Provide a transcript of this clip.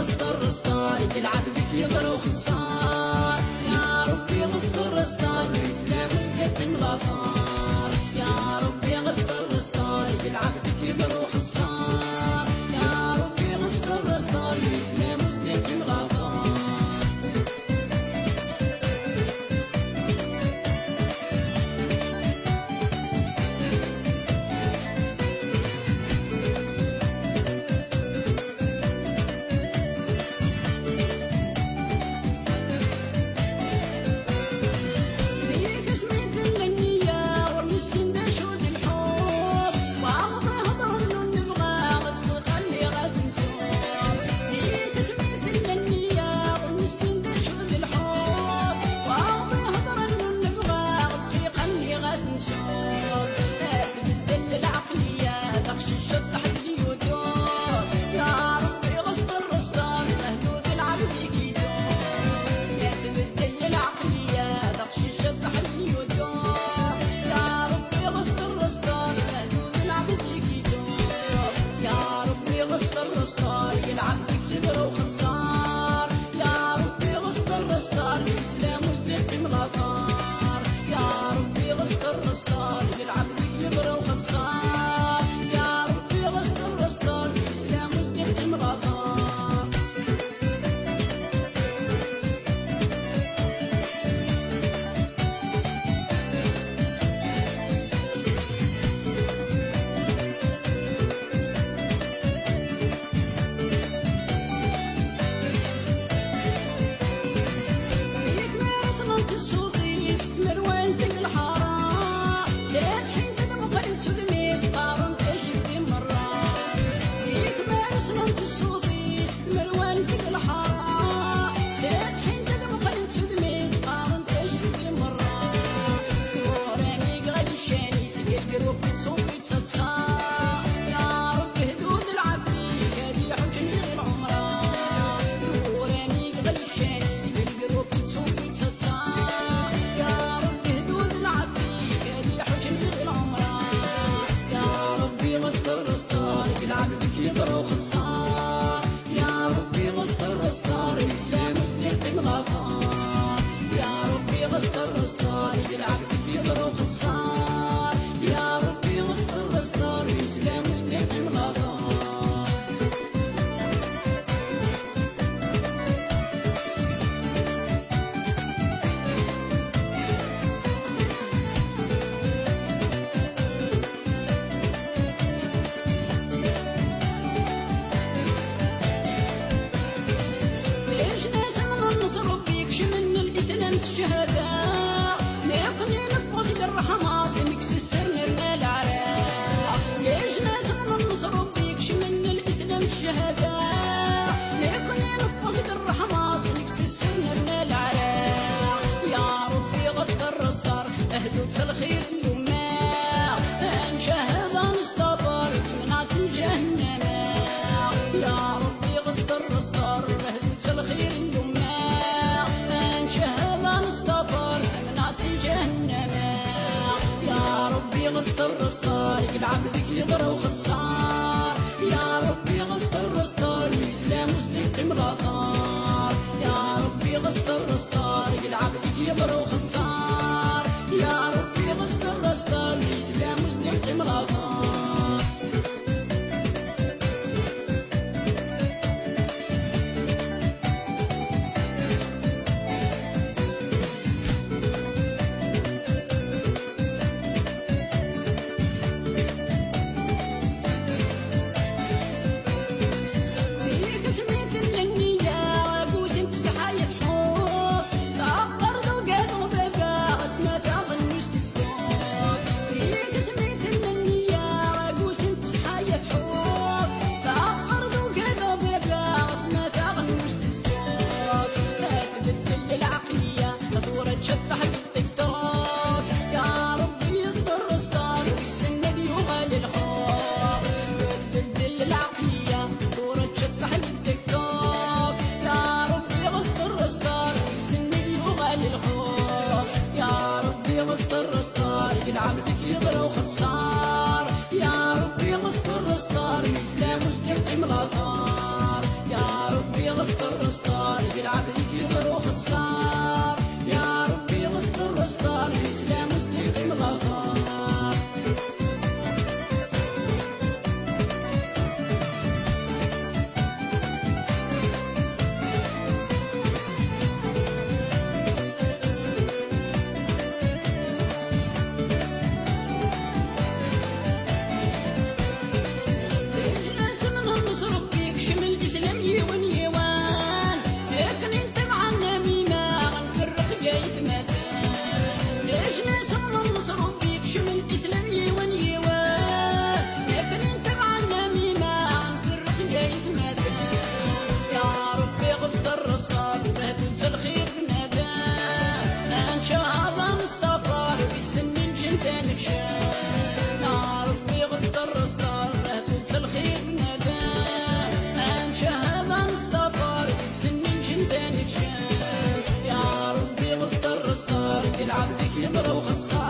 غسطر ستارك العبدك يضرب خسار يا ربي غسطر ستارك الإسلام مسلم غفار يا ربي غسطر ستارك العبدك يضرب خسار يا ربي غسطر ستارك الإسلام مسلم غفار الشهداء نقني نفوز بالرحمة نكسر من العراق ليش ناس من النصر بيكش من الإسلام الشهداء نقني نفوز بالرحمة نكسر من العراق يا ربي غسطر غسطر أهدوك الخير اليماء نشهد نستبر منات الجهنم يا ربي غسطر غسطر أهدوك الخير اليماء غسطر غسطر العبدك يضرب خسار يا ربي غسطر غسطر الإسلام مستقيم غفار يا ربي غسطر غسطر العبدك يضرب خسار يا ربي غسطر غسطر الإسلام مستقيم غفار عبدك يضرب خسار يا ربي غسطر غسطر الإسلام مستقيم غفار يا ربي رستار الإسلام مستقيم الأخبار. عبدك يضرب خصام